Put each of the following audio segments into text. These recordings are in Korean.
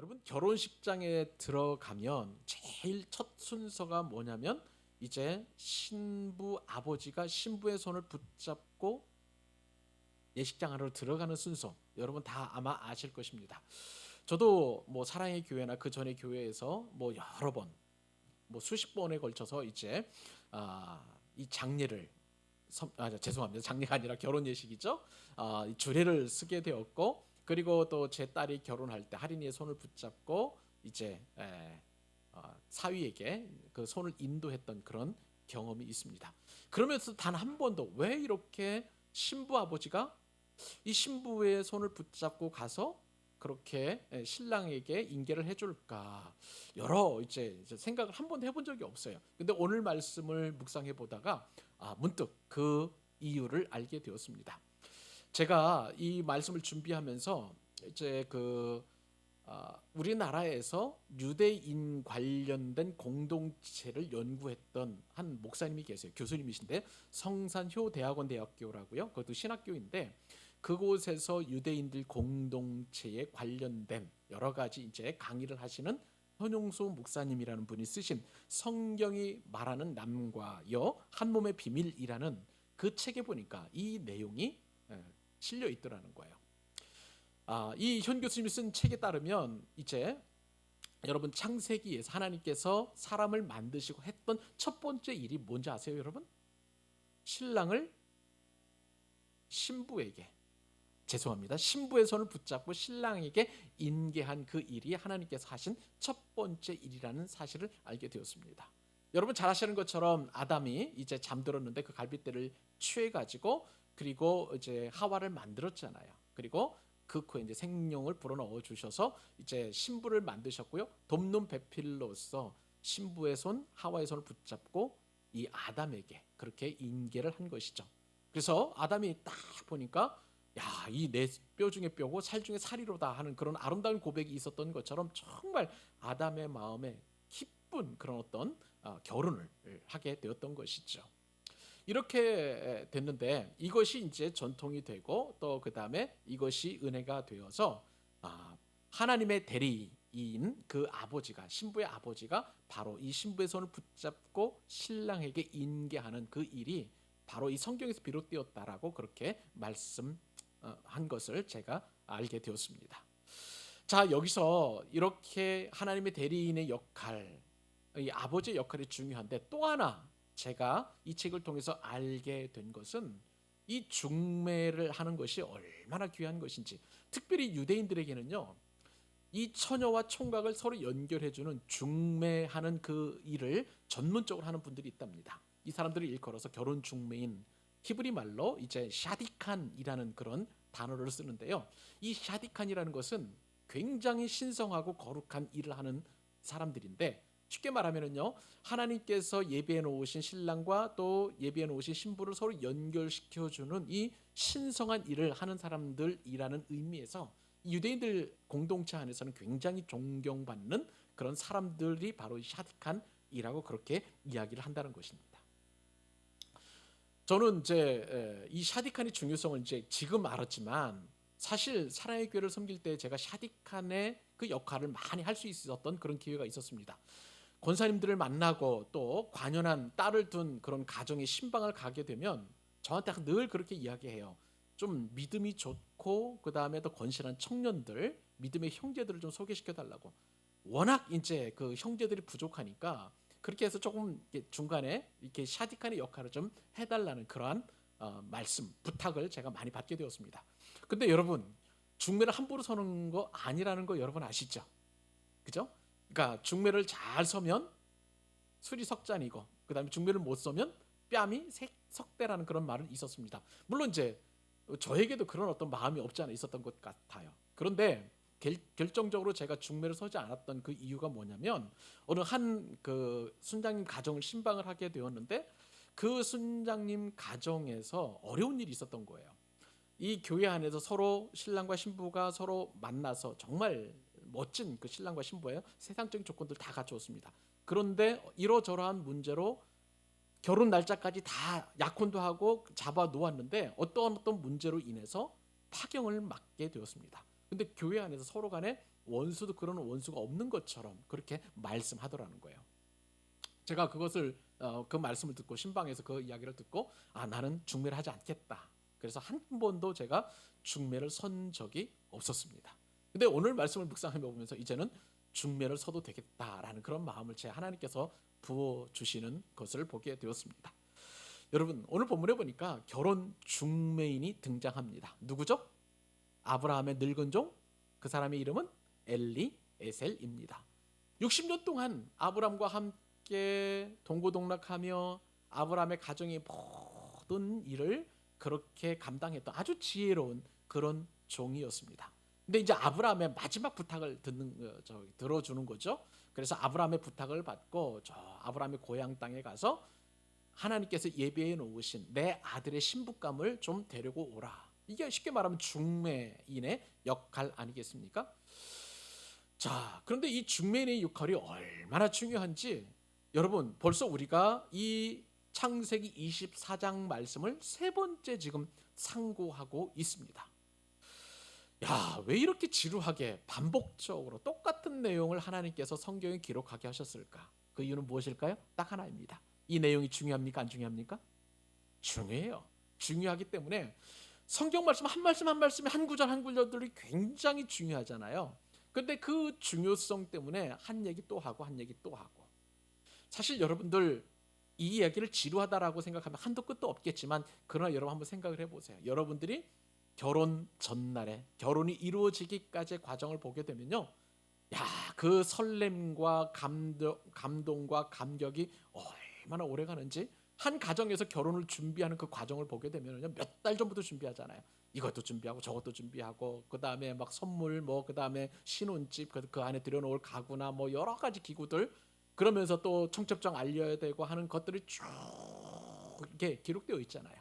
여러분 결혼식장에 들어가면 제일 첫 순서가 뭐냐면 이제 신부 아버지가 신부의 손을 붙잡고 예식장 안으로 들어가는 순서 여러분 다 아마 아실 것입니다. 저도 뭐 사랑의 교회나 그 전의 교회에서 뭐 여러 번 뭐 수십 번에 걸쳐서 이제 이 장례를 죄송합니다. 장례가 아니라 결혼 예식이죠. 이 주례를 쓰게 되었고 그리고 또 제 딸이 결혼할 때 할인이의 손을 붙잡고 이제 사위에게 그 손을 인도했던 그런 경험이 있습니다. 그러면서 단 한 번도 왜 이렇게 신부 아버지가 이 신부의 손을 붙잡고 가서 그렇게 신랑에게 인계를 해줄까 여러 이제 생각을 한 번도 해본 적이 없어요. 근데 오늘 말씀을 묵상해 보다가 문득 그 이유를 알게 되었습니다. 제가 이 말씀을 준비하면서 이제 우리나라에서 유대인 관련된 공동체를 연구했던 한 목사님이 계세요. 교수님이신데 성산효 대학원 대학교라고요. 그것도 신학교인데 그곳에서 유대인들 공동체에 관련된 여러 가지 이제 강의를 하시는 현용수 목사님이라는 분이 쓰신 성경이 말하는 남과 여 한 몸의 비밀이라는 그 책에 보니까 이 내용이 실려 있더라는 거예요. 이 현 교수님이 쓴 책에 따르면 이제 여러분 창세기에서 하나님께서 사람을 만드시고 했던 첫 번째 일이 뭔지 아세요, 여러분? 신랑을 신부에게 죄송합니다. 신부의 손을 붙잡고 신랑에게 인계한 그 일이 하나님께서 하신 첫 번째 일이라는 사실을 알게 되었습니다. 여러분 잘 아시는 것처럼 아담이 이제 잠들었는데 그 갈빗대를 취해 가지고 그리고 이제 하와를 만들었잖아요. 그리고 그 후에 이제 생명을 불어넣어 주셔서 이제 신부를 만드셨고요. 돕는 배필로서 신부의 손, 하와의 손을 붙잡고 이 아담에게 그렇게 인계를 한 것이죠. 그래서 아담이 딱 보니까 야, 이 내 뼈 중에 뼈고 살 중에 살이로다 하는 그런 아름다운 고백이 있었던 것처럼 정말 아담의 마음에 기쁜 그런 어떤 결혼을 하게 되었던 것이죠. 이렇게 됐는데 이것이 이제 전통이 되고 또 그 다음에 이것이 은혜가 되어서 하나님의 대리인 그 아버지가 신부의 아버지가 바로 이 신부의 손을 붙잡고 신랑에게 인계하는 그 일이 바로 이 성경에서 비롯되었다라고 그렇게 말씀한 것을 제가 알게 되었습니다. 자, 여기서 이렇게 하나님의 대리인의 역할, 이 아버지의 역할이 중요한데 또 하나 제가 이 책을 통해서 알게 된 것은 이 중매를 하는 것이 얼마나 귀한 것인지, 특별히 유대인들에게는요, 이 처녀와 총각을 서로 연결해주는 중매하는 그 일을 전문적으로 하는 분들이 있답니다. 이 사람들을 일컬어서 결혼 중매인, 히브리 말로 이제 샤디칸이라는 그런 단어를 쓰는데요. 이 샤디칸이라는 것은 굉장히 신성하고 거룩한 일을 하는 사람들인데 쉽게 말하면은요, 하나님께서 예비해 놓으신 신랑과 또 예비해 놓으신 신부를 서로 연결시켜 주는 이 신성한 일을 하는 사람들이라는 의미에서 유대인들 공동체 안에서는 굉장히 존경받는 그런 사람들이 바로 샤디칸이라고 그렇게 이야기를 한다는 것입니다. 저는 이제 이 샤디칸의 중요성을 이제 지금 알았지만 사실 사랑의 교회를 섬길 때 제가 샤디칸의 그 역할을 많이 할 수 있었던 그런 기회가 있었습니다. 권사님들을 만나고 또 관연한 딸을 둔 그런 가정의 신방을 가게 되면 저한테 늘 그렇게 이야기해요. 좀 믿음이 좋고 그 다음에 더 건실한 청년들, 믿음의 형제들을 좀 소개시켜 달라고. 워낙 이제 그 형제들이 부족하니까 그렇게 해서 조금 중간에 이렇게 샤디칸의 역할을 좀 해달라는 그러한 말씀, 부탁을 제가 많이 받게 되었습니다. 근데 여러분 중매를 함부로 서는 거 아니라는 거 여러분 아시죠? 그죠? 그러니까 중매를 잘 서면 술이 석잔이고 그다음에 중매를 못 서면 뺨이 석대라는 그런 말은 있었습니다. 물론 이제 저에게도 그런 어떤 마음이 없지 않아 있었던 것 같아요. 그런데 결정적으로 제가 중매를 서지 않았던 그 이유가 뭐냐면 어느 한 그 순장님 가정을 신방을 하게 되었는데 그 순장님 가정에서 어려운 일이 있었던 거예요. 이 교회 안에서 서로 신랑과 신부가 서로 만나서 정말 멋진 그 신랑과 신부예요. 세상적인 조건들 다 갖추었습니다. 그런데 이러저러한 문제로 결혼 날짜까지 다 약혼도 하고 잡아 놓았는데 어떤 문제로 인해서 파경을 맞게 되었습니다. 근데 교회 안에서 서로 간에 원수도 그런 원수가 없는 것처럼 그렇게 말씀하더라는 거예요. 제가 그것을 그 말씀을 듣고 신방에서 그 이야기를 듣고 나는 중매를 하지 않겠다. 그래서 한 번도 제가 중매를 선 적이 없었습니다. 근데 오늘 말씀을 묵상해 보면서 이제는 중매를 서도 되겠다라는 그런 마음을 제 하나님께서 부어 주시는 것을 보게 되었습니다. 여러분, 오늘 본문에 보니까 결혼 중매인이 등장합니다. 누구죠? 아브라함의 늙은 종, 그 사람의 이름은 엘리에셀입니다. 60년 동안 아브라함과 함께 동고동락하며 아브라함의 가정의 모든 일을 그렇게 감당했던 아주 지혜로운 그런 종이었습니다. 근데 이제 아브라함의 마지막 부탁을 들어주는 거죠. 그래서 아브라함의 부탁을 받고 저 아브라함의 고향 땅에 가서 하나님께서 예비해 놓으신 내 아들의 신부감을 좀 데리고 오라. 이게 쉽게 말하면 중매인의 역할 아니겠습니까? 자, 그런데 이 중매인의 역할이 얼마나 중요한지 여러분 벌써 우리가 이 창세기 24장 말씀을 세 번째 지금 상고하고 있습니다. 야, 왜 이렇게 지루하게 반복적으로 똑같은 내용을 하나님께서 성경에 기록하게 하셨을까? 그 이유는 무엇일까요? 딱 하나입니다. 이 내용이 중요합니까? 안 중요합니까? 중요해요. 중요하기 때문에 성경 말씀 한 말씀 한 말씀에 한 구절 한 구절들이 굉장히 중요하잖아요. 근데 그 중요성 때문에 한 얘기 또 하고 한 얘기 또 하고. 사실 여러분들 이 이야기를 지루하다라고 생각하면 한도 끝도 없겠지만 그러나 여러분 한번 생각을 해보세요. 여러분들이 결혼 전날에 결혼이 이루어지기까지의 과정을 보게 되면요. 야, 그 설렘과 감동과 감격이 얼마나 오래 가는지 한 가정에서 결혼을 준비하는 그 과정을 보게 되면요. 몇 달 전부터 준비하잖아요. 이것도 준비하고 저것도 준비하고 그다음에 막 선물 그다음에 신혼집 그 안에 들여놓을 가구나 여러 가지 기구들 그러면서 또 청첩장 알려야 되고 하는 것들이 쭉 이렇게 기록되어 있잖아요.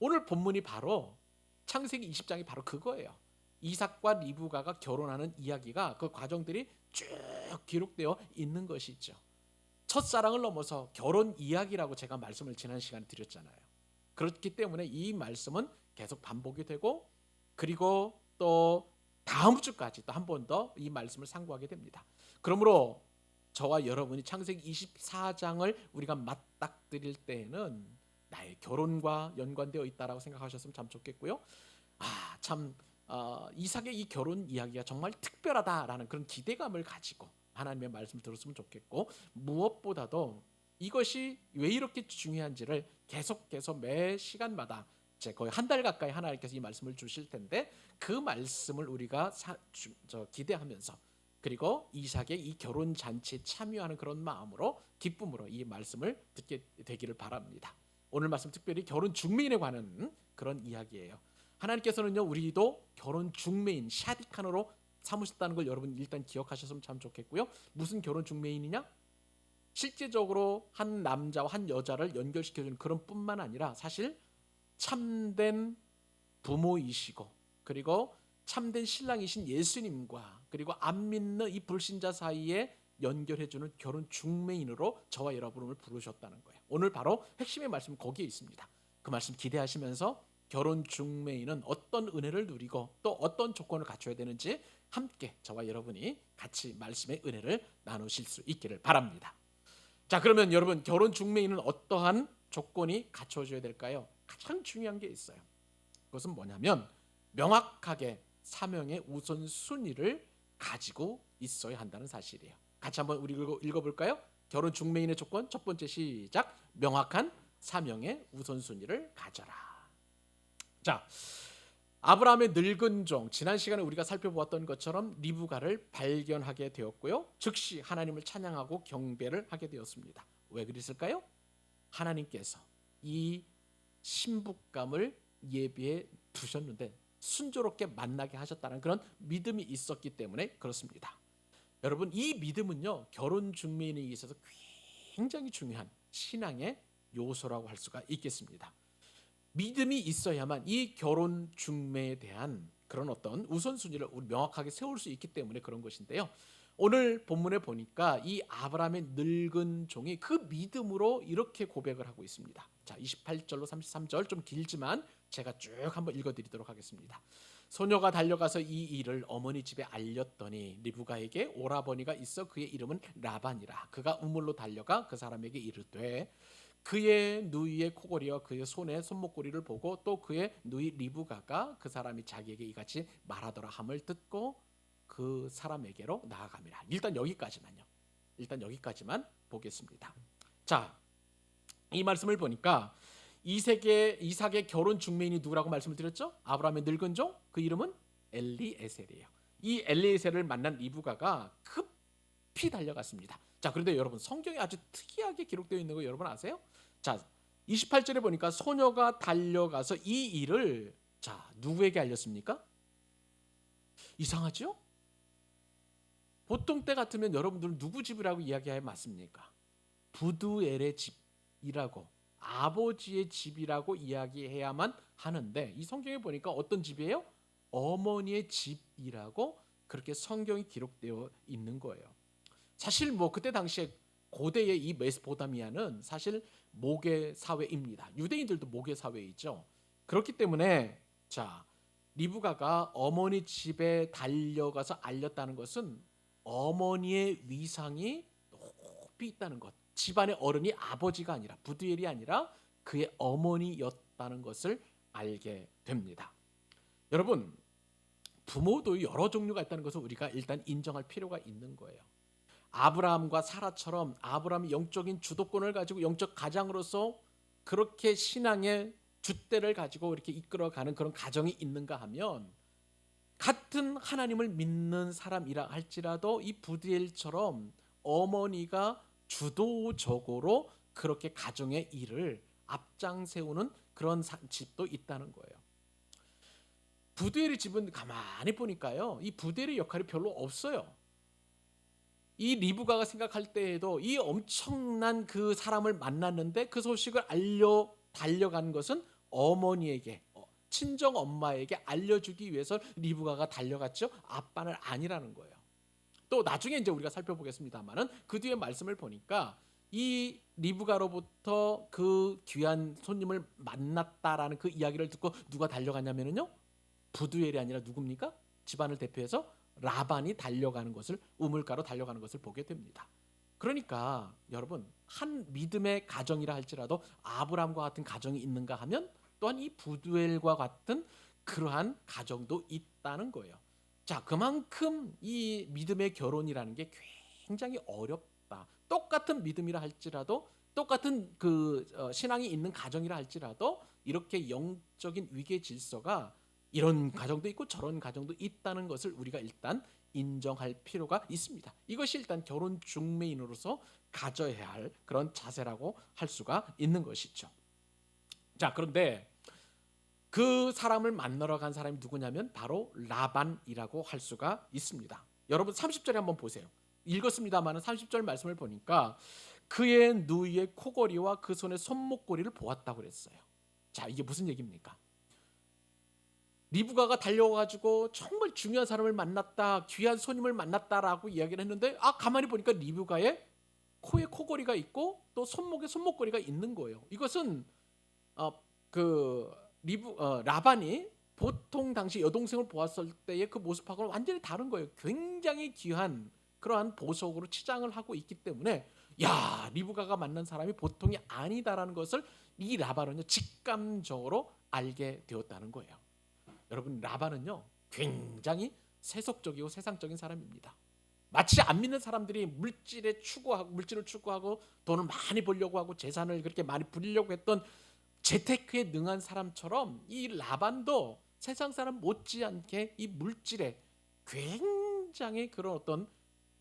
오늘 본문이 바로 창세기 20장이 바로 그거예요. 이삭과 리브가가 결혼하는 이야기가 그 과정들이 쭉 기록되어 있는 것이죠. 첫사랑을 넘어서 결혼 이야기라고 제가 말씀을 지난 시간에 드렸잖아요. 그렇기 때문에 이 말씀은 계속 반복이 되고 그리고 또 다음 주까지 또 한 번 더 이 말씀을 상고하게 됩니다. 그러므로 저와 여러분이 창세기 24장을 우리가 맞닥뜨릴 때에는 나의 결혼과 연관되어 있다라고 생각하셨으면 참 좋겠고요. 참 이삭의 이 결혼 이야기가 정말 특별하다라는 그런 기대감을 가지고 하나님의 말씀을 들었으면 좋겠고 무엇보다도 이것이 왜 이렇게 중요한지를 계속해서 매 시간마다 거의 한 달 가까이 하나님께서 이 말씀을 주실 텐데 그 말씀을 우리가 기대하면서 그리고 이삭의 이 결혼 잔치에 참여하는 그런 마음으로 기쁨으로 이 말씀을 듣게 되기를 바랍니다. 오늘 말씀 특별히 결혼 중매인에 관한 그런 이야기예요. 하나님께서는요 우리도 결혼 중매인 샤디칸으로 삼으셨다는 걸 여러분 일단 기억하셨으면 참 좋겠고요. 무슨 결혼 중매인이냐? 실제적으로 한 남자와 한 여자를 연결시켜주는 그런 뿐만 아니라 사실 참된 부모이시고 그리고 참된 신랑이신 예수님과 그리고 안 믿는 이 불신자 사이에 연결해주는 결혼 중매인으로 저와 여러분을 부르셨다는 거예요. 오늘 바로 핵심의 말씀 거기에 있습니다. 그 말씀 기대하시면서 결혼 중매인은 어떤 은혜를 누리고 또 어떤 조건을 갖춰야 되는지 함께 저와 여러분이 같이 말씀의 은혜를 나누실 수 있기를 바랍니다. 자, 그러면 여러분 결혼 중매인은 어떠한 조건이 갖춰져야 될까요? 가장 중요한 게 있어요. 그것은 뭐냐면 명확하게 사명의 우선순위를 가지고 있어야 한다는 사실이에요. 같이 한번 우리 읽어볼까요? 결혼 중매인의 조건 첫 번째 시작. 명확한 사명의 우선순위를 가져라. 자, 아브라함의 늙은 종 지난 시간에 우리가 살펴보았던 것처럼 리브가를 발견하게 되었고요. 즉시 하나님을 찬양하고 경배를 하게 되었습니다. 왜 그랬을까요? 하나님께서 이 신부감을 예비해 두셨는데 순조롭게 만나게 하셨다는 그런 믿음이 있었기 때문에 그렇습니다. 여러분 이 믿음은요 결혼 중매인에 있어서 굉장히 중요한 신앙의 요소라고 할 수가 있겠습니다. 믿음이 있어야만 이 결혼 중매에 대한 그런 어떤 우선순위를 우리 명확하게 세울 수 있기 때문에 그런 것인데요. 오늘 본문에 보니까 이 아브라함의 늙은 종이 그 믿음으로 이렇게 고백을 하고 있습니다. 자, 28절로 33절 좀 길지만 제가 쭉 한번 읽어드리도록 하겠습니다. 소녀가 달려가서 이 일을 어머니 집에 알렸더니 리브가에게 오라버니가 있어 그의 이름은 라반이라. 그가 우물로 달려가 그 사람에게 이르되 그의 누이의 코골이와 그의 손의 손목고리를 보고 또 그의 누이 리브가가 그 사람이 자기에게 이같이 말하더라 함을 듣고 그 사람에게로 나아갑니다. 일단 여기까지만요. 일단 여기까지만 보겠습니다. 자, 이 말씀을 보니까 이삭의 결혼 중매인이 누구라고 말씀을 드렸죠? 아브라함의 늙은 종, 그 이름은 엘리에셀이에요. 이 엘리에셀을 만난 리브가가 급히 달려갔습니다. 자, 그런데 여러분 성경에 아주 특이하게 기록되어 있는 거 여러분 아세요? 자, 28절에 보니까 소녀가 달려가서 이 일을 자, 누구에게 알렸습니까? 이상하죠? 보통 때 같으면 여러분들은 누구 집이라고 이야기해야 맞습니까? 부두엘의 집이라고, 아버지의 집이라고 이야기해야만 하는데 이 성경에 보니까 어떤 집이에요? 어머니의 집이라고 그렇게 성경이 기록되어 있는 거예요. 사실 뭐 그때 당시에 고대의 이 메소포타미아는 사실 모계 사회입니다. 유대인들도 모계 사회이죠. 그렇기 때문에 자, 리브가가 어머니 집에 달려가서 알렸다는 것은 어머니의 위상이 높이 있다는 것. 집안의 어른이 아버지가 아니라 부두엘이 아니라 그의 어머니였다는 것을 알게 됩니다. 여러분, 부모도 여러 종류가 있다는 것을 우리가 일단 인정할 필요가 있는 거예요. 아브라함과 사라처럼 아브라함이 영적인 주도권을 가지고 영적 가장으로서 그렇게 신앙의 줏대를 가지고 이렇게 이끌어가는 그런 가정이 있는가 하면 같은 하나님을 믿는 사람이라 할지라도 이 부디엘처럼 어머니가 주도적으로 그렇게 가정의 일을 앞장 세우는 그런 집도 있다는 거예요. 부디엘의 집은 가만히 보니까요, 이 부디엘의 역할이 별로 없어요. 이 리브가가 생각할 때에도 이 엄청난 그 사람을 만났는데 그 소식을 알려 달려간 것은 어머니에게, 친정 엄마에게 알려주기 위해서 리브가가 달려갔죠. 아빠는 아니라는 거예요. 또 나중에 이제 우리가 살펴보겠습니다만은 그 뒤에 말씀을 보니까 이 리브가로부터 그 귀한 손님을 만났다라는 그 이야기를 듣고 누가 달려갔냐면요, 부두엘이 아니라 누굽니까? 집안을 대표해서 라반이 달려가는 것을, 우물가로 달려가는 것을 보게 됩니다. 그러니까 여러분, 한 믿음의 가정이라 할지라도 아브라함과 같은 가정이 있는가 하면 또한 이 부두엘과 같은 그러한 가정도 있다는 거예요. 자, 그만큼 이 믿음의 결혼이라는 게 굉장히 어렵다. 똑같은 믿음이라 할지라도, 똑같은 그 신앙이 있는 가정이라 할지라도 이렇게 영적인 위계 질서가 이런 가정도 있고 저런 가정도 있다는 것을 우리가 일단 인정할 필요가 있습니다. 이것이 일단 결혼 중매인으로서 가져야 할 그런 자세라고 할 수가 있는 것이죠. 자, 그런데 그 사람을 만나러 간 사람이 누구냐면 바로 라반이라고 할 수가 있습니다. 여러분 30절에 한번 보세요. 읽었습니다만 30절 말씀을 보니까 그의 누이의 코골이와 그 손의 손목고리를 보았다고 그랬어요. 자, 이게 무슨 얘기입니까? 리브가가 달려와가지고 정말 중요한 사람을 만났다, 귀한 손님을 만났다라고 이야기를 했는데 가만히 보니까 리브가의 코에 코골이가 있고 또 손목에 손목고리가 있는 거예요. 이것은 라반이 보통 당시 여동생을 보았을 때의 그 모습하고는 완전히 다른 거예요. 굉장히 귀한 그러한 보석으로 치장을 하고 있기 때문에 야, 리브가가 만난 사람이 보통이 아니다라는 것을 이 라반은요 직감적으로 알게 되었다는 거예요. 여러분, 라반은요 굉장히 세속적이고 세상적인 사람입니다. 마치 안 믿는 사람들이 물질을 추구하고 돈을 많이 벌려고 하고 재산을 그렇게 많이 부리려고 했던 재테크에 능한 사람처럼 이 라반도 세상 사람 못지않게 이 물질에 굉장히 그런 어떤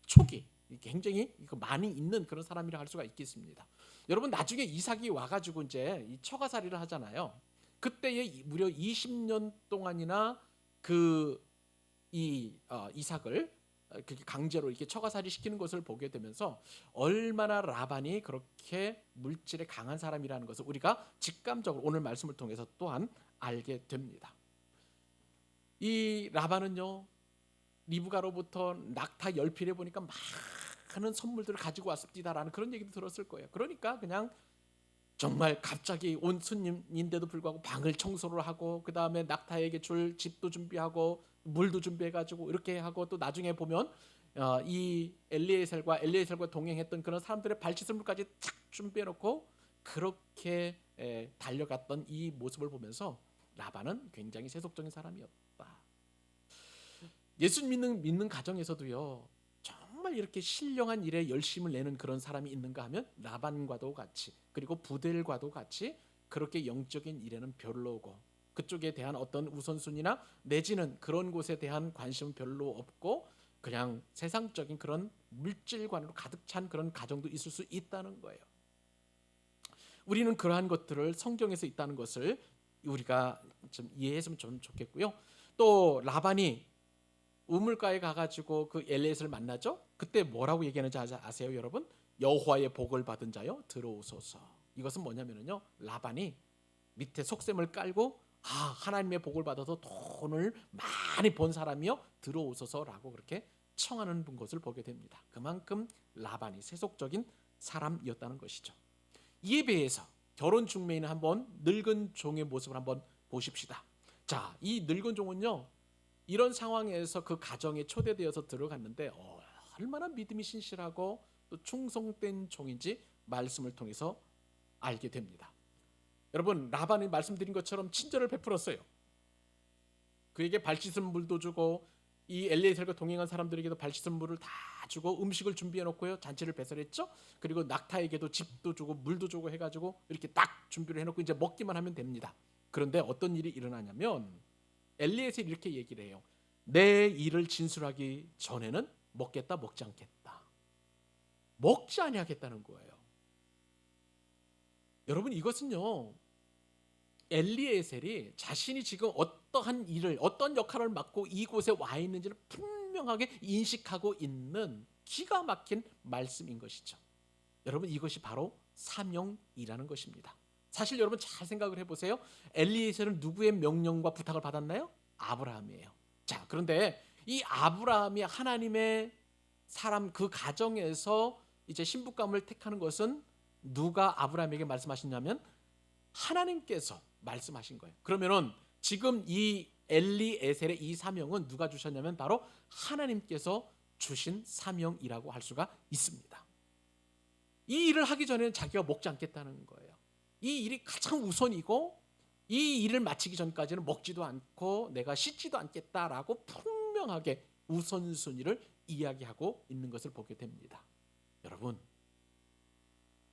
촉이 굉장히 많이 있는 그런 사람이라 할 수가 있겠습니다. 여러분, 나중에 이삭이 와가지고 이제 이 처가살이를 하잖아요. 그때에 무려 20년 동안이나 이삭을 그렇게 강제로 이렇게 처가살이 시키는 것을 보게 되면서 얼마나 라반이 그렇게 물질에 강한 사람이라는 것을 우리가 직감적으로 오늘 말씀을 통해서 또한 알게 됩니다. 이 라반은요 리브가로부터 낙타 열필에 보니까 많은 선물들을 가지고 왔습니다라는 그런 얘기도 들었을 거예요. 그러니까 그냥 정말 갑자기 온 손님인데도 불구하고 방을 청소를 하고 그 다음에 낙타에게 줄 집도 준비하고 물도 준비해가지고 이렇게 하고 또 나중에 보면 이 엘리에셀과 동행했던 그런 사람들의 발치설물까지 탁 준비해놓고 그렇게 달려갔던 이 모습을 보면서 라반은 굉장히 세속적인 사람이었다. 예수 믿는 가정에서도요. 정말 이렇게 신령한 일에 열심을 내는 그런 사람이 있는가 하면 라반과도 같이 그리고 부델과도 같이 그렇게 영적인 일에는 별로고 그쪽에 대한 어떤 우선순위나 내지는 그런 곳에 대한 관심은 별로 없고 그냥 세상적인 그런 물질관으로 가득 찬 그런 가정도 있을 수 있다는 거예요. 우리는 그러한 것들을 성경에서 있다는 것을 우리가 좀 이해했으면 좀 좋겠고요. 또 라반이 우물가에 가가지고 그 엘리에셀을 만나죠. 그때 뭐라고 얘기하는지 아세요, 여러분? 여호와의 복을 받은 자여 들어오소서. 이것은 뭐냐면요, 라반이 밑에 속셈을 깔고 하나님의 복을 받아서 돈을 많이 번 사람이요 들어오소서라고 그렇게 청하는 것을 보게 됩니다. 그만큼 라반이 세속적인 사람이었다는 것이죠. 이에 비해서 결혼 중매인은 한번 늙은 종의 모습을 한번 보십시다. 자, 이 늙은 종은요 이런 상황에서 그 가정에 초대되어서 들어갔는데 얼마나 믿음이 신실하고 또 충성된 종인지 말씀을 통해서 알게 됩니다. 여러분, 라반이 말씀드린 것처럼 친절을 베풀었어요. 그에게 발 씻은 물도 주고 이 엘리에셀과 동행한 사람들에게도 발 씻은 물을 다 주고 음식을 준비해 놓고요 잔치를 배설했죠. 그리고 낙타에게도 집도 주고 물도 주고 해가지고 이렇게 딱 준비를 해놓고 이제 먹기만 하면 됩니다. 그런데 어떤 일이 일어나냐면 엘리에셀이 이렇게 얘기를 해요. 내 일을 진술하기 전에는 먹겠다 먹지 않겠다. 먹지 아니하겠다는 거예요. 여러분, 이것은요 엘리에셀이 자신이 지금 어떠한 일을 어떤 역할을 맡고 이곳에 와 있는지를 분명하게 인식하고 있는 기가 막힌 말씀인 것이죠. 여러분, 이것이 바로 사명이라는 것입니다. 사실 여러분 잘 생각을 해보세요. 엘리에셀은 누구의 명령과 부탁을 받았나요? 아브라함이에요. 자, 그런데 이 아브라함이 하나님의 사람 그 가정에서 이제 신부감을 택하는 것은 누가 아브라함에게 말씀하셨냐면 하나님께서 말씀하신 거예요. 그러면은 지금 이 엘리에셀의 이 사명은 누가 주셨냐면 바로 하나님께서 주신 사명이라고 할 수가 있습니다. 이 일을 하기 전에는 자기가 먹지 않겠다는 거예요. 이 일이 가장 우선이고 이 일을 마치기 전까지는 먹지도 않고 내가 씻지도 않겠다라고 분명하게 우선순위를 이야기하고 있는 것을 보게 됩니다. 여러분,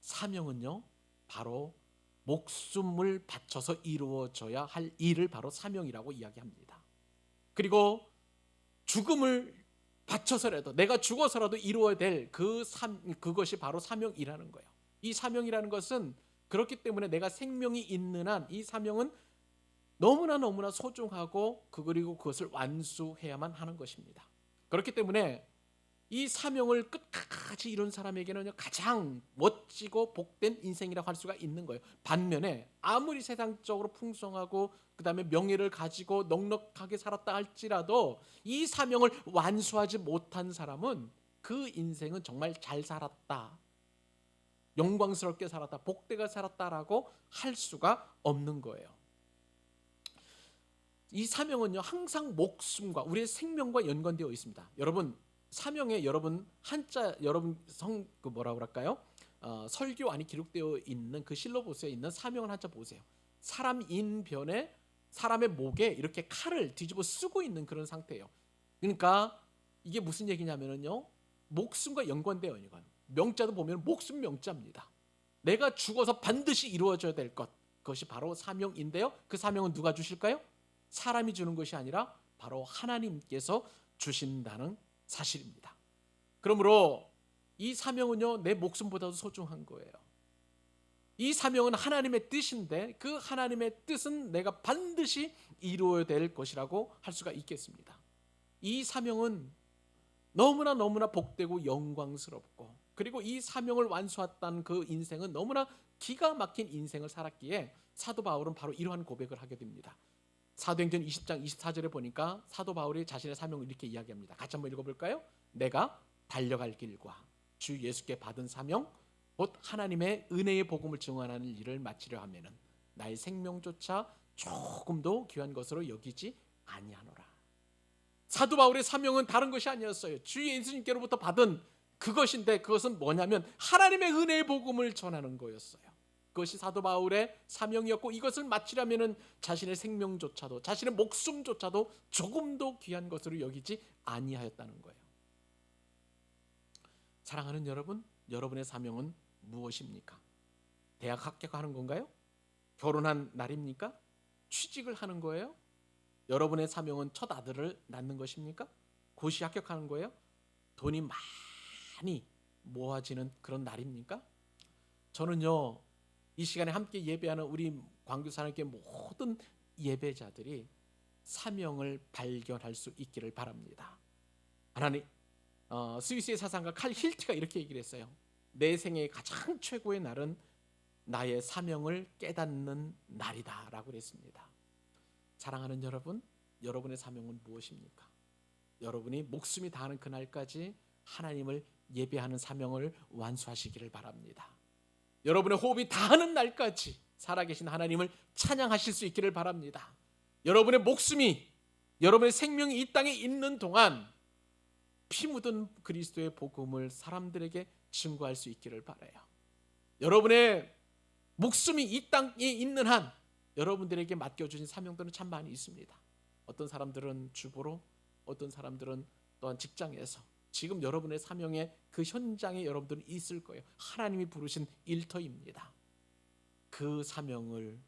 사명은요 바로 목숨을 바쳐서 이루어져야 할 일을 바로 사명이라고 이야기합니다. 그리고 죽음을 바쳐서라도 내가 죽어서라도 이루어야 될 그것이 바로 사명이라는 거예요. 이 사명이라는 것은 그렇기 때문에 내가 생명이 있는 한 이 사명은 너무나 소중하고 그리고 그것을 완수해야만 하는 것입니다. 그렇기 때문에 이 사명을 끝까지 이룬 사람에게는 가장 멋지고 복된 인생이라고 할 수가 있는 거예요. 반면에 아무리 세상적으로 풍성하고 그 다음에 명예를 가지고 넉넉하게 살았다 할지라도 이 사명을 완수하지 못한 사람은 그 인생은 정말 잘 살았다, 영광스럽게 살았다, 복되게 살았다라고 할 수가 없는 거예요. 이 사명은요 항상 목숨과 우리의 생명과 연관되어 있습니다. 여러분, 사명에 여러분 한자 여러분 뭐라 그럴까요? 설교 안에 기록되어 있는 그 실로보스에 있는 사명을 한자 보세요. 사람 인변에 사람의 목에 이렇게 칼을 뒤집어 쓰고 있는 그런 상태예요. 그러니까 이게 무슨 얘기냐면요 목숨과 연관되어 있는 거예요. 명자도 보면 목숨 명자입니다. 내가 죽어서 반드시 이루어져야 될 것, 그것이 바로 사명인데요. 그 사명은 누가 주실까요? 사람이 주는 것이 아니라 바로 하나님께서 주신다는 사실입니다. 그러므로 이 사명은요 내 목숨보다도 소중한 거예요. 이 사명은 하나님의 뜻인데 그 하나님의 뜻은 내가 반드시 이루어야 될 것이라고 할 수가 있겠습니다. 이 사명은 너무나 복되고 영광스럽고 그리고 이 사명을 완수했던 그 인생은 너무나 기가 막힌 인생을 살았기에 사도 바울은 바로 이러한 고백을 하게 됩니다. 사도행전 20장 24절에 보니까 사도 바울이 자신의 사명을 이렇게 이야기합니다. 같이 한번 읽어볼까요? 내가 달려갈 길과 주 예수께 받은 사명 곧 하나님의 은혜의 복음을 증언하는 일을 마치려 하면은 나의 생명조차 조금도 귀한 것으로 여기지 아니하노라. 사도 바울의 사명은 다른 것이 아니었어요. 주 예수님께로부터 받은 그것인데, 그것은 뭐냐면 하나님의 은혜의 복음을 전하는 거였어요. 그것이 사도 바울의 사명이었고, 이것을 마치려면은 자신의 생명조차도, 자신의 목숨조차도 조금도 귀한 것으로 여기지 아니하였다는 거예요. 사랑하는 여러분, 여러분의 사명은 무엇입니까? 대학 합격하는 건가요? 결혼한 날입니까? 취직을 하는 거예요? 여러분의 사명은 첫 아들을 낳는 것입니까? 고시 합격하는 거예요? 돈이 많이 모아지는 그런 날입니까? 저는요, 이 시간에 함께 예배하는 우리 광교사님께 모든 예배자들이 사명을 발견할 수 있기를 바랍니다. 하나님, 스위스의 사상가 칼 힐트가 이렇게 얘기를 했어요. 내 생애의 가장 최고의 날은 나의 사명을 깨닫는 날이다 라고 그랬습니다. 사랑하는 여러분, 여러분의 사명은 무엇입니까? 여러분이 목숨이 다하는 그날까지 하나님을 예배하는 사명을 완수하시기를 바랍니다. 여러분의 호흡이 다하는 날까지 살아계신 하나님을 찬양하실 수 있기를 바랍니다. 여러분의 목숨이, 여러분의 생명이 이 땅에 있는 동안 피 묻은 그리스도의 복음을 사람들에게 증거할 수 있기를 바라요. 여러분의 목숨이 이 땅에 있는 한 여러분들에게 맡겨주신 사명들은 참 많이 있습니다. 어떤 사람들은 주부로, 어떤 사람들은 또한 직장에서, 지금 여러분의 사명의 그 현장에 여러분들은 있을 거예요. 하나님이 부르신 일터입니다. 그 사명을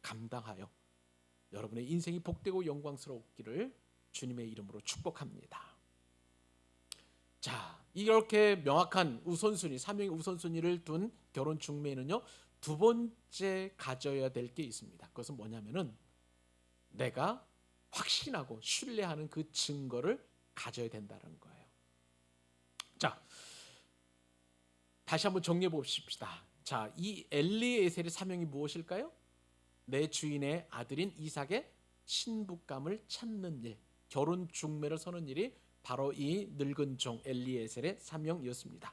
감당하여 여러분의 인생이 복되고 영광스럽기를 주님의 이름으로 축복합니다. 자, 이렇게 명확한 우선순위, 사명의 우선순위를 둔 결혼 중매는요, 두 번째 가져야 될 게 있습니다. 그것은 뭐냐면은 내가 확신하고 신뢰하는 그 증거를 가져야 된다는 거예요. 자, 다시 한번 정리해 봅시다. 자, 이 엘리에셀의 사명이 무엇일까요? 내 주인의 아들인 이삭의 신부감을 찾는 일, 결혼 중매를 서는 일이 바로 이 늙은 종 엘리에셀의 사명이었습니다.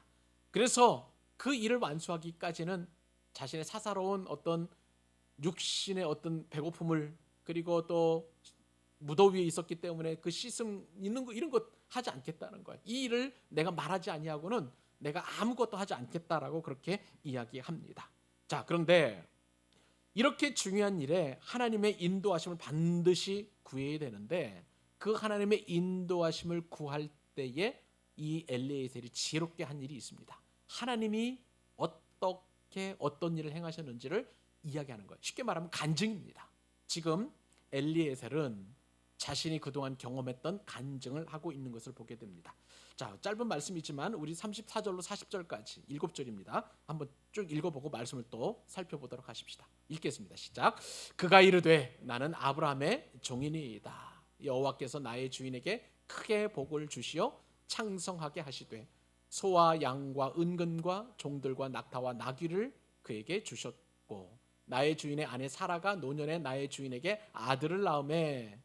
그래서 그 일을 완수하기까지는 자신의 사사로운 어떤 육신의 어떤 배고픔을, 그리고 또 무더위에 있었기 때문에 그 씻음 있는 거 이런 것 하지 않겠다는 거예요. 이 일을 내가 말하지 아니하고는 내가 아무것도 하지 않겠다라고 그렇게 이야기합니다. 자, 그런데 이렇게 중요한 일에 하나님의 인도하심을 반드시 구해야 되는데, 그 하나님의 인도하심을 구할 때에 이 엘리에셀이 지혜롭게 한 일이 있습니다. 하나님이 어떻게 어떤 일을 행하셨는지를 이야기하는 거예요. 쉽게 말하면 간증입니다. 지금 엘리에셀은 자신이 그동안 경험했던 간증을 하고 있는 것을 보게 됩니다. 자, 짧은 말씀이지만 우리 34절로 40절까지 7절입니다. 한번 쭉 읽어보고 말씀을 또 살펴보도록 하십시다. 읽겠습니다. 시작. 그가 이르되 나는 아브라함의 종이니이다. 여호와께서 나의 주인에게 크게 복을 주시어 창성하게 하시되 소와 양과 은근과 종들과 낙타와 나귀를 그에게 주셨고, 나의 주인의 아내 사라가 노년에 나의 주인에게 아들을 낳음에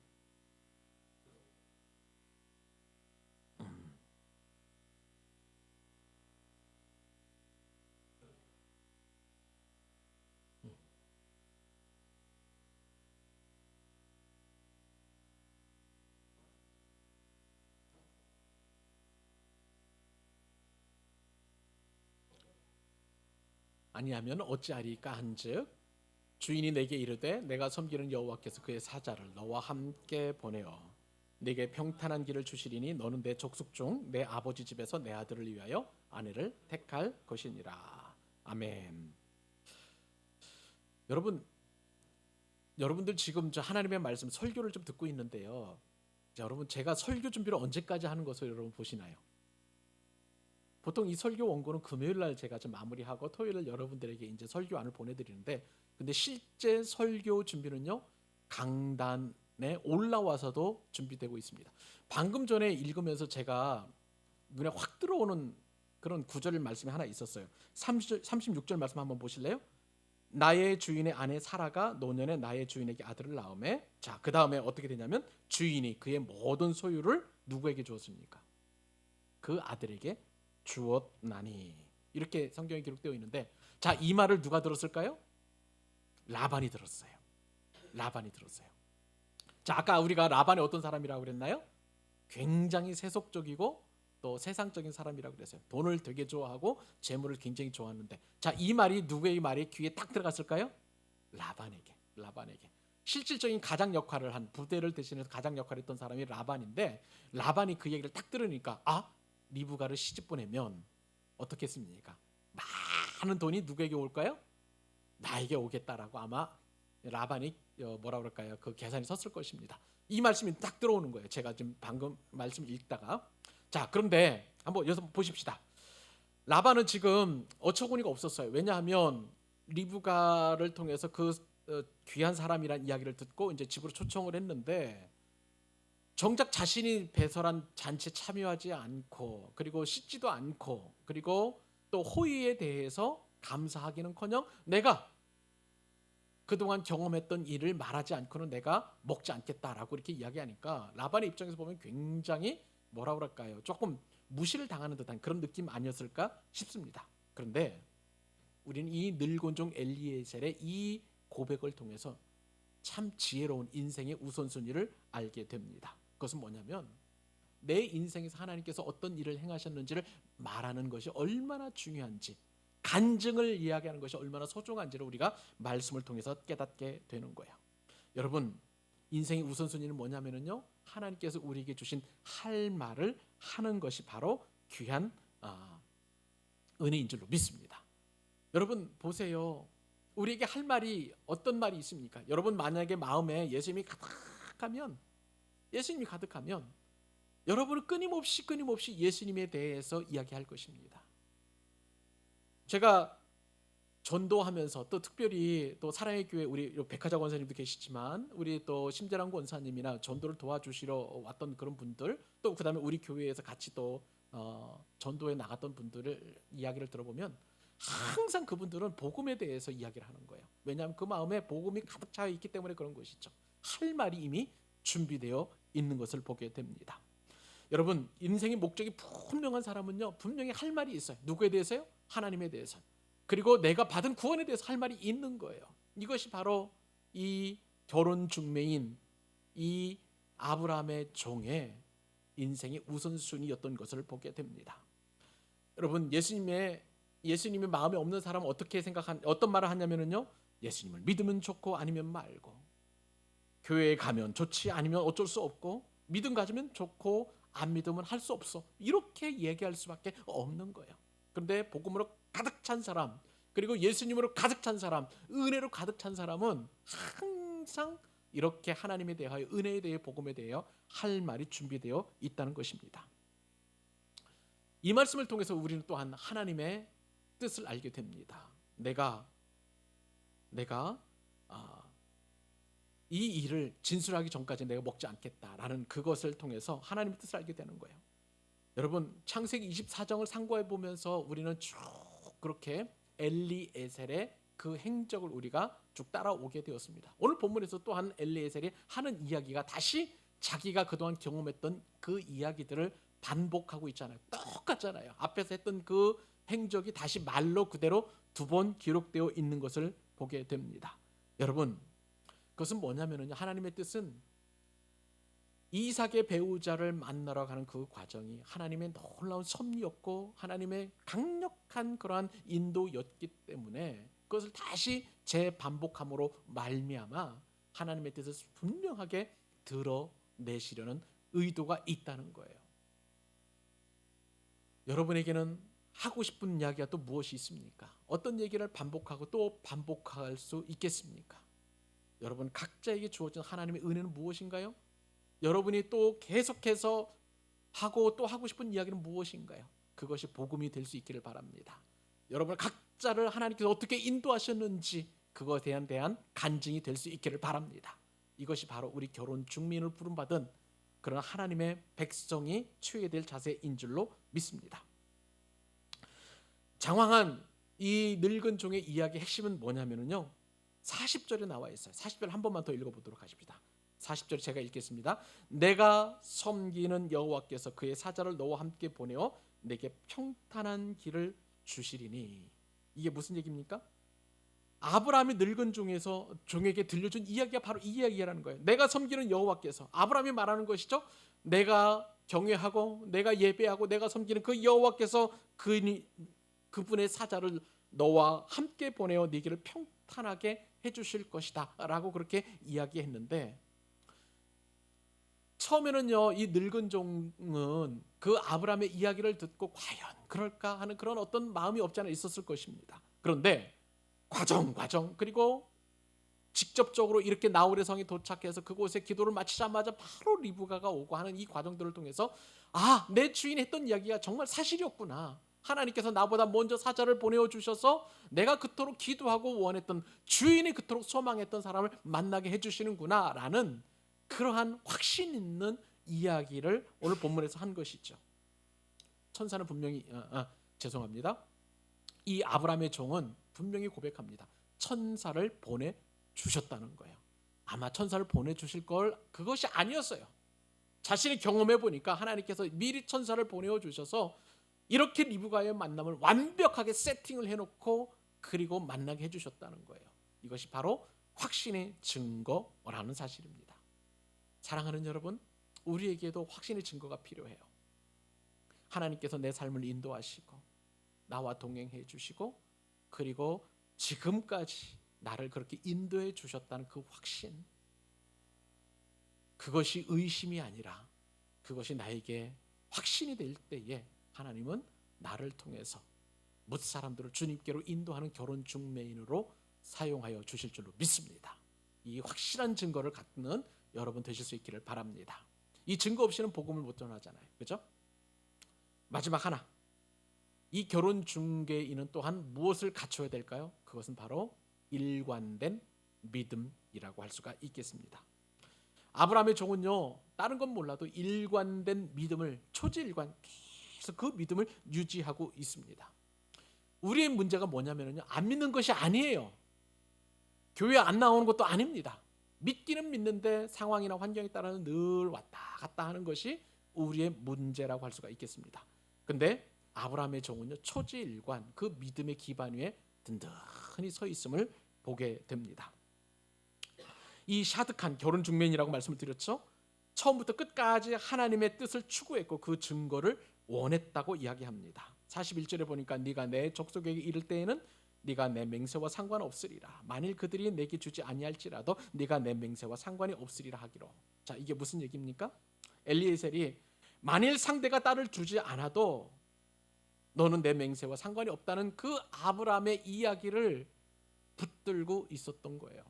아니하면 어찌하리까 한즉 주인이 내게 이르되 내가 섬기는 여호와께서 그의 사자를 너와 함께 보내어 네게 평탄한 길을 주시리니 너는 내 족속 중 내 아버지 집에서 내 아들을 위하여 아내를 택할 것이니라. 아멘. 여러분들 지금 저 하나님의 말씀 설교를 좀 듣고 있는데요. 자, 여러분, 제가 설교 준비를 언제까지 하는 것을 여러분 보시나요? 보통 이 설교 원고는 금요일 날 제가 좀 마무리하고 토요일 날 여러분들에게 이제 설교안을 보내드리는데, 근데 실제 설교 준비는요, 강단에 올라와서도 준비되고 있습니다. 방금 전에 읽으면서 제가 눈에 확 들어오는 그런 구절 말씀이 하나 있었어요. 36절 말씀 한번 보실래요? 나의 주인의 아내 사라가 노년에 나의 주인에게 아들을 낳음에, 자, 그 다음에 어떻게 되냐면 주인이 그의 모든 소유를 누구에게 주었습니까? 그 아들에게 주었나니. 이렇게 성경에 기록되어 있는데, 자, 이 말을 누가 들었을까요? 라반이 들었어요. 라반이 들었어요. 자, 아까 우리가 라반이 어떤 사람이라고 그랬나요? 굉장히 세속적이고 또 세상적인 사람이라고 그랬어요. 돈을 되게 좋아하고 재물을 굉장히 좋아하는데, 자, 이 말이 누구의 말이 귀에 딱 들어갔을까요? 라반에게. 실질적인 가장 역할을 한, 부대를 대신해서 가장 역할을 했던 사람이 라반인데, 라반이 그 얘기를 딱 들으니까, 아, 리브가를 시집 보내면 어떻겠습니까? 많은 돈이 누구에게 올까요? 나에게 오겠다라고 아마 라반이 뭐라 그럴까요? 그 계산이 섰을 것입니다. 이 말씀이 딱 들어오는 거예요. 제가 지금 방금 말씀 읽다가, 자, 그런데 한번 여기서 보십시다. 라반은 지금 어처구니가 없었어요. 왜냐하면 리브가를 통해서 그 귀한 사람이란 이야기를 듣고 이제 집으로 초청을 했는데, 정작 자신이 배설한 잔치에 참여하지 않고, 그리고 씻지도 않고, 그리고 또 호의에 대해서 감사하기는커녕 내가 그동안 경험했던 일을 말하지 않고는 내가 먹지 않겠다라고 이렇게 이야기하니까, 라반의 입장에서 보면 굉장히 뭐라 그럴까요? 조금 무시를 당하는 듯한 그런 느낌 아니었을까 싶습니다. 그런데 우리는 이 늙은 종 엘리에셀의 이 고백을 통해서 참 지혜로운 인생의 우선순위를 알게 됩니다. 그것은 뭐냐면, 내 인생에서 하나님께서 어떤 일을 행하셨는지를 말하는 것이 얼마나 중요한지, 간증을 이야기하는 것이 얼마나 소중한지를 우리가 말씀을 통해서 깨닫게 되는 거예요. 여러분, 인생의 우선순위는 뭐냐면요, 하나님께서 우리에게 주신 할 말을 하는 것이 바로 귀한 은혜인 줄로 믿습니다. 여러분 보세요. 우리에게 할 말이 어떤 말이 있습니까? 여러분 만약에 마음에 예수님이 가득하면 여러분은 끊임없이 예수님에 대해서 이야기할 것입니다. 제가 전도하면서 또 특별히 또 사랑의 교회 우리 백화자 권사님도 계시지만, 우리 또 심재랑 권사님이나 전도를 도와주시러 왔던 그런 분들, 또 그다음에 우리 교회에서 같이 또 전도에 나갔던 분들을 이야기를 들어보면 항상 그분들은 복음에 대해서 이야기를 하는 거예요. 왜냐하면 그 마음에 복음이 가득 차 있기 때문에 그런 것이죠. 할 말이 이미 준비되어 있는 것을 보게 됩니다. 여러분, 인생의 목적이 분명한 사람은요, 분명히 할 말이 있어요. 누구에 대해서요? 하나님에 대해서. 그리고 내가 받은 구원에 대해서 할 말이 있는 거예요. 이것이 바로 이 결혼 중매인 이 아브라함의 종의 인생의 우선순위였던 것을 보게 됩니다. 여러분, 예수님의 마음에 없는 사람은 어떤 말을 하냐면요, 예수님을 믿으면 좋고 아니면 말고, 교회에 가면 좋지 아니면 어쩔 수 없고, 믿음 가지면 좋고 안 믿으면 할 수 없어, 이렇게 얘기할 수밖에 없는 거예요. 그런데 복음으로 가득 찬 사람, 그리고 예수님으로 가득 찬 사람, 은혜로 가득 찬 사람은 항상 이렇게 하나님에 대하여, 은혜에 대해, 복음에 대하여 할 말이 준비되어 있다는 것입니다. 이 말씀을 통해서 우리는 또한 하나님의 뜻을 알게 됩니다. 내가 이 일을 진술하기 전까지 내가 먹지 않겠다라는 그것을 통해서 하나님의 뜻을 알게 되는 거예요. 여러분, 창세기 24장을 상고해 보면서 우리는 쭉 그렇게 엘리에셀의 그 행적을 우리가 쭉 따라오게 되었습니다. 오늘 본문에서 또한 엘리에셀이 하는 이야기가 다시 자기가 그동안 경험했던 그 이야기들을 반복하고 있잖아요. 똑같잖아요. 앞에서 했던 그 행적이 다시 말로 그대로 두 번 기록되어 있는 것을 보게 됩니다. 여러분, 그것은 뭐냐면요, 하나님의 뜻은 이삭의 배우자를 만나러 가는 그 과정이 하나님의 놀라운 섭리였고, 하나님의 강력한 그러한 인도였기 때문에 그것을 다시 재반복함으로 말미암아 하나님의 뜻을 분명하게 드러내시려는 의도가 있다는 거예요. 여러분에게는 하고 싶은 이야기가 또 무엇이 있습니까? 어떤 얘기를 반복하고 또 반복할 수 있겠습니까? 여러분 각자에게 주어진 하나님의 은혜는 무엇인가요? 여러분이 또 계속해서 하고 또 하고 싶은 이야기는 무엇인가요? 그것이 복음이 될 수 있기를 바랍니다. 여러분 각자를 하나님께서 어떻게 인도하셨는지 그것에 대한 간증이 될 수 있기를 바랍니다. 이것이 바로 우리 결혼 중민을 부름받은 그런 하나님의 백성이 취해야 될 자세인 줄로 믿습니다. 장황한 이 늙은 종의 이야기의 핵심은 뭐냐면요, 40절에 나와 있어요. 40절 한 번만 더 읽어보도록 하십니다. 40절 제가 읽겠습니다. 내가 섬기는 여호와께서 그의 사자를 너와 함께 보내어 내게 평탄한 길을 주시리니. 이게 무슨 얘기입니까? 아브라함이 늙은 중에서 종에게 들려준 이야기가 바로 이 이야기라는 거예요. 내가 섬기는 여호와께서, 아브라함이 말하는 것이죠. 내가 경외하고 내가 예배하고 내가 섬기는 그 여호와께서 그분의 사자를 너와 함께 보내어 네 길을 평탄하게 해주실 것이다 라고 그렇게 이야기했는데, 처음에는요 이 늙은 종은 그 아브라함의 이야기를 듣고 과연 그럴까 하는 그런 어떤 마음이 없지 않아 있었을 것입니다. 그런데 과정 그리고 직접적으로 이렇게 나홀의 성에 도착해서 그곳에 기도를 마치자마자 바로 리브가가 오고 하는 이 과정들을 통해서, 내 주인이 했던 이야기가 정말 사실이었구나. 하나님께서 나보다 먼저 사자를 보내어 주셔서 내가 그토록 기도하고 원했던, 주인이 그토록 소망했던 사람을 만나게 해주시는구나 라는 그러한 확신 있는 이야기를 오늘 본문에서 한 것이죠. 천사는 분명히 죄송합니다. 이 아브라함의 종은 분명히 고백합니다. 천사를 보내주셨다는 거예요. 아마 천사를 보내주실 걸 그것이 아니었어요. 자신이 경험해 보니까 하나님께서 미리 천사를 보내어 주셔서 이렇게 리브가의 만남을 완벽하게 세팅을 해놓고 그리고 만나게 해주셨다는 거예요. 이것이 바로 확신의 증거라는 사실입니다. 사랑하는 여러분, 우리에게도 확신의 증거가 필요해요. 하나님께서 내 삶을 인도하시고 나와 동행해 주시고 그리고 지금까지 나를 그렇게 인도해 주셨다는 그 확신, 그것이 의심이 아니라 그것이 나에게 확신이 될 때에 하나님은 나를 통해서 뭇 사람들을 주님께로 인도하는 결혼 중매인으로 사용하여 주실 줄로 믿습니다. 이 확실한 증거를 갖는 여러분 되실 수 있기를 바랍니다. 이 증거 없이는 복음을 못 전하잖아요. 그렇죠? 마지막 하나, 이 결혼 중개인은 또한 무엇을 갖춰야 될까요? 그것은 바로 일관된 믿음이라고 할 수가 있겠습니다. 아브라함의 종은요 다른 건 몰라도 일관된 믿음을, 초지일관 계속 그 믿음을 유지하고 있습니다. 우리의 문제가 뭐냐면요, 안 믿는 것이 아니에요. 교회 안 나오는 것도 아닙니다. 믿기는 믿는데 상황이나 환경에 따라서 늘 왔다 갔다 하는 것이 우리의 문제라고 할 수가 있겠습니다. 근데 아브라함의 종은요 초지일관, 그 믿음의 기반 위에 든든히 서 있음을 보게 됩니다. 이 샤드칸 결혼 중매인이라고 말씀을 드렸죠. 처음부터 끝까지 하나님의 뜻을 추구했고 그 증거를 원했다고 이야기합니다. 41절에 보니까 네가 내 족속에게 이를 때에는 네가 내 맹세와 상관없으리라. 만일 그들이 내게 주지 아니할지라도 네가 내 맹세와 상관이 없으리라 하기로. 자, 이게 무슨 얘기입니까? 엘리에셀이 만일 상대가 딸을 주지 않아도 너는 내 맹세와 상관이 없다는 그 아브라함의 이야기를 붙들고 있었던 거예요.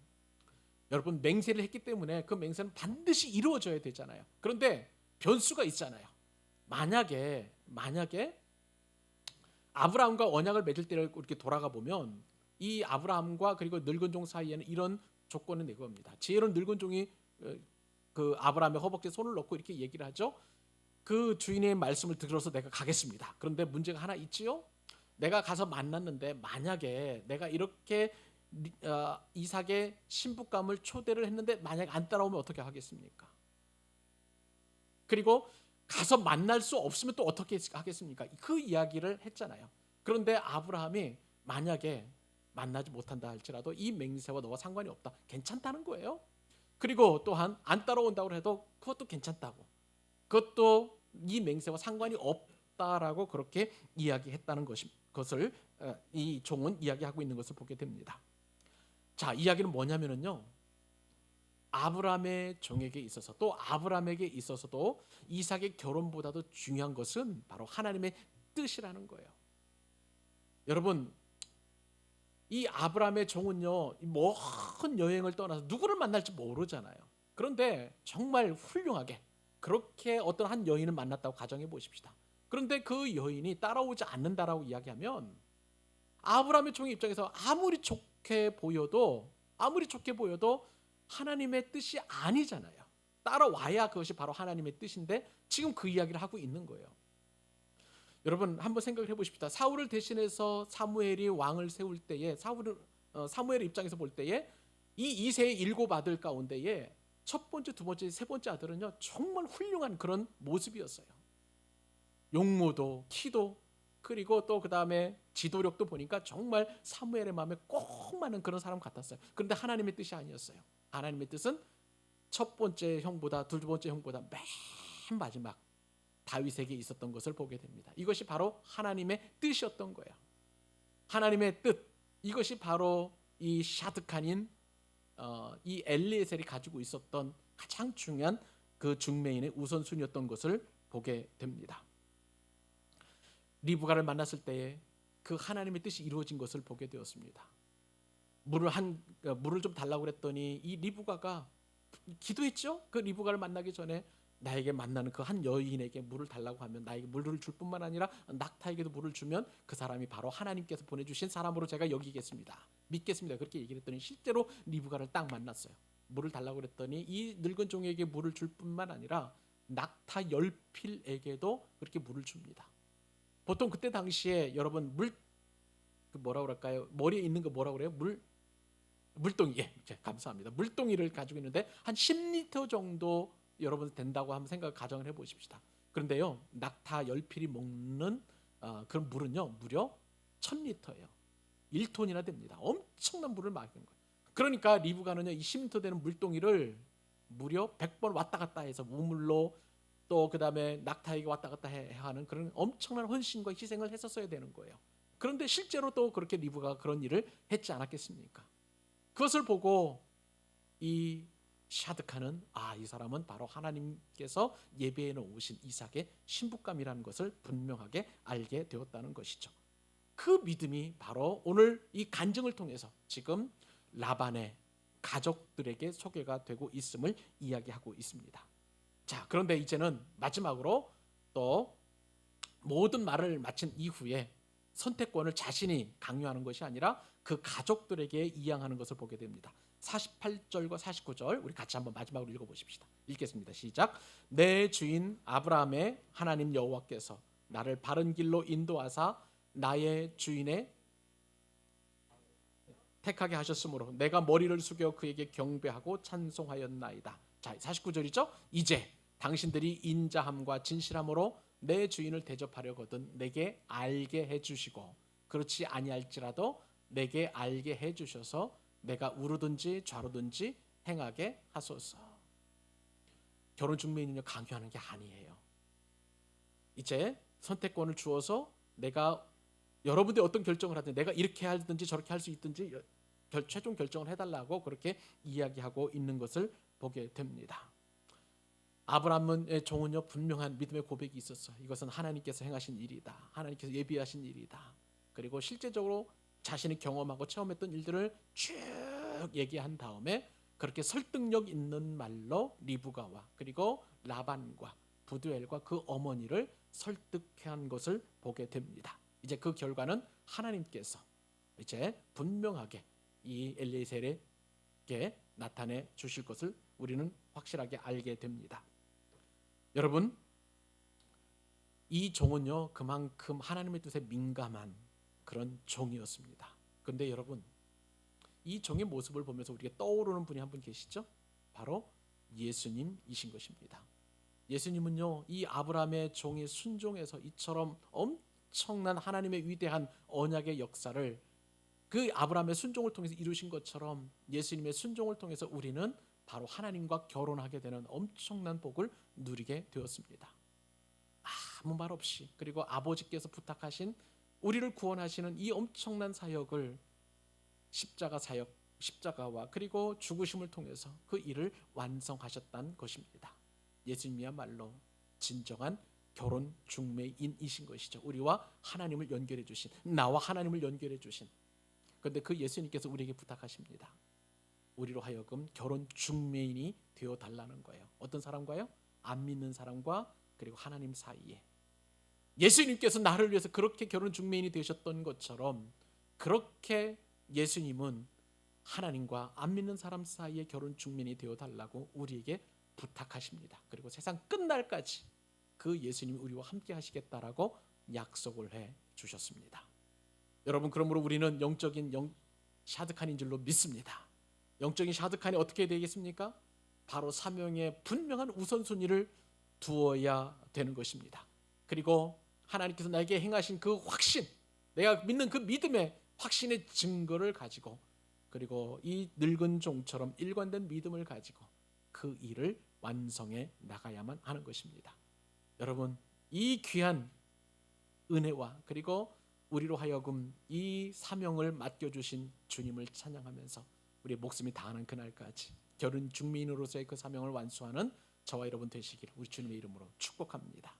여러분, 맹세를 했기 때문에 그 맹세는 반드시 이루어져야 되잖아요. 그런데 변수가 있잖아요. 만약에 아브라함과 언약을 맺을 때를 이렇게 돌아가 보면 이 아브라함과 그리고 늙은 종 사이에는 이런 조건을 내고 합니다. 지혜로운 늙은 종이 그 아브라함의 허벅지에 손을 넣고 이렇게 얘기를 하죠. 그 주인의 말씀을 들어서 내가 가겠습니다. 그런데 문제가 하나 있지요. 내가 가서 만났는데 만약에 내가 이렇게 이삭의 신부감을 초대를 했는데 만약에 안 따라오면 어떻게 하겠습니까? 그리고 가서 만날 수 없으면 또 어떻게 하겠습니까? 그 이야기를 했잖아요. 그런데 아브라함이 만약에 만나지 못한다 할지라도 이 맹세와 너와 상관이 없다, 괜찮다는 거예요. 그리고 또한 안 따라온다고 해도 그것도 괜찮다고, 그것도 이 맹세와 상관이 없다라고 그렇게 이야기했다는 것을 이 종은 이야기하고 있는 것을 보게 됩니다. 자, 이야기는 뭐냐면요, 아브라함의 종에게 있어서 또 아브라함에게 있어서도 이삭의 결혼보다도 중요한 것은 바로 하나님의 뜻이라는 거예요. 여러분, 이 아브라함의 종은요 먼 여행을 떠나서 누구를 만날지 모르잖아요. 그런데 정말 훌륭하게 그렇게 어떤 한 여인을 만났다고 가정해 보십시다. 그런데 그 여인이 따라오지 않는다라고 이야기하면 아브라함의 종의 입장에서 아무리 좋게 보여도 하나님의 뜻이 아니잖아요. 따라와야 그것이 바로 하나님의 뜻인데 지금 그 이야기를 하고 있는 거예요. 여러분, 한번 생각을 해보십시다. 사울을 대신해서 사무엘이 왕을 세울 때에 사무엘의 입장에서 볼 때에 이 이세의 7 아들 가운데에 첫 번째, 두 번째, 세 번째 아들은요 정말 훌륭한 그런 모습이었어요. 용모도 키도 그리고 또 그다음에 지도력도 보니까 정말 사무엘의 마음에 꼭 맞는 그런 사람 같았어요. 그런데 하나님의 뜻이 아니었어요. 하나님의 뜻은 첫 번째 형보다 두 번째 형보다 맨 마지막 다윗에게 있었던 것을 보게 됩니다. 이것이 바로 하나님의 뜻이었던 거예요. 하나님의 뜻, 이것이 바로 이 샤드칸인 이 엘리에셀이 가지고 있었던 가장 중요한 그 중매인의 우선순위였던 것을 보게 됩니다. 리브가를 만났을 때에 그 하나님의 뜻이 이루어진 것을 보게 되었습니다. 물을 좀 달라고 그랬더니 이 리브가가 기도했죠. 그 리브가를 만나기 전에 나에게 만나는 그 한 여인에게 물을 달라고 하면 나에게 물을 줄 뿐만 아니라 낙타에게도 물을 주면 그 사람이 바로 하나님께서 보내주신 사람으로 제가 여기겠습니다. 믿겠습니다. 그렇게 얘기를 했더니 실제로 리브가를 딱 만났어요. 물을 달라고 그랬더니 이 늙은 종에게 물을 줄 뿐만 아니라 낙타 10필에게도 그렇게 물을 줍니다. 보통 그때 당시에 여러분 그 뭐라 그럴까요? 머리에 있는 거 뭐라 그래요? 물동이. 예, 감사합니다. 물동이를 가지고 있는데 한 10리터 정도 여러분 된다고 한번 가정을 해보십시다. 그런데요, 낙타 10필이 먹는 그런 물은요 무려 1000리터예요. 1톤이나 됩니다. 엄청난 물을 마시는 거예요. 그러니까 리브가는요 이 10리터 되는 물동이를 무려 100번 왔다 갔다 해서 우물로 또 그다음에 낙타에게 왔다 갔다 하는 그런 엄청난 헌신과 희생을 했었어야 되는 거예요. 그런데 실제로 또 그렇게 리브가가 그런 일을 했지 않았겠습니까? 그것을 보고 이 샤드칸은 이 사람은 바로 하나님께서 예배해 놓으신 이삭의 신부감이라는 것을 분명하게 알게 되었다는 것이죠. 그 믿음이 바로 오늘 이 간증을 통해서 지금 라반의 가족들에게 소개가 되고 있음을 이야기하고 있습니다. 자, 그런데 이제는 마지막으로 또 모든 말을 마친 이후에 선택권을 자신이 강요하는 것이 아니라 그 가족들에게 이양하는 것을 보게 됩니다. 48절과 49절 우리 같이 한번 마지막으로 읽어보십시다. 읽겠습니다. 시작. 내 주인 아브라함의 하나님 여호와께서 나를 바른 길로 인도하사 나의 주인의 택하게 하셨으므로 내가 머리를 숙여 그에게 경배하고 찬송하였나이다. 자, 49절이죠. 이제 당신들이 인자함과 진실함으로 내 주인을 대접하려거든 내게 알게 해주시고 그렇지 아니할지라도 내게 알게 해주셔서 내가 우르든지 좌르든지 행하게 하소서. 결혼 중매인은요 강요하는 게 아니에요. 이제 선택권을 주어서 내가 여러분들이 어떤 결정을 하든지 내가 이렇게 하든지 저렇게 할 수 있든지 최종 결정을 해달라고 그렇게 이야기하고 있는 것을 보게 됩니다. 아브라함의 종은요 분명한 믿음의 고백이 있었어요. 이것은 하나님께서 행하신 일이다. 하나님께서 예비하신 일이다. 그리고 실제적으로 자신이 경험하고 체험했던 일들을 쭉 얘기한 다음에 그렇게 설득력 있는 말로 리브가와 그리고 라반과 부두엘과 그 어머니를 설득한 것을 보게 됩니다. 이제 그 결과는 하나님께서 이제 분명하게 이 엘리에셀에게 나타내 주실 것을 우리는 확실하게 알게 됩니다. 여러분, 이 종은요 그만큼 하나님의 뜻에 민감한 그런 종이었습니다. 그런데 여러분, 이 종의 모습을 보면서 우리가 떠오르는 분이 한 분 계시죠? 바로 예수님이신 것입니다. 예수님은요 이 아브라함의 종의 순종에서 이처럼 엄청난 하나님의 위대한 언약의 역사를 그 아브라함의 순종을 통해서 이루신 것처럼 예수님의 순종을 통해서 우리는 바로 하나님과 결혼하게 되는 엄청난 복을 누리게 되었습니다. 아무 말 없이 그리고 아버지께서 부탁하신 우리를 구원하시는 이 엄청난 사역을 십자가와 그리고 죽으심을 통해서 그 일을 완성하셨다는 것입니다. 예수님이야말로 진정한 결혼 중매인이신 것이죠. 우리와 하나님을 연결해 주신, 나와 하나님을 연결해 주신. 그런데 그 예수님께서 우리에게 부탁하십니다. 우리로 하여금 결혼 중매인이 되어 달라는 거예요. 어떤 사람과요? 안 믿는 사람과 그리고 하나님 사이에. 예수님께서 나를 위해서 그렇게 결혼 중매인이 되셨던 것처럼 그렇게 예수님은 하나님과 안 믿는 사람 사이에 결혼 중매인이 되어 달라고 우리에게 부탁하십니다. 그리고 세상 끝날까지 그 예수님이 우리와 함께 하시겠다라고 약속을 해 주셨습니다. 여러분, 그러므로 우리는 영적인 샤드칸인 줄로 믿습니다. 영적인 샤드칸이 어떻게 되겠습니까? 바로 사명에 분명한 우선순위를 두어야 되는 것입니다. 그리고 하나님께서 나에게 행하신 그 확신, 내가 믿는 그 믿음의 확신의 증거를 가지고, 그리고 이 늙은 종처럼 일관된 믿음을 가지고 그 일을 완성해 나가야만 하는 것입니다. 여러분, 이 귀한 은혜와 그리고 우리로 하여금 이 사명을 맡겨주신 주님을 찬양하면서 우리의 목숨이 다하는 그날까지 결혼 중민으로서의 그 사명을 완수하는 저와 여러분 되시기를 우리 주님의 이름으로 축복합니다.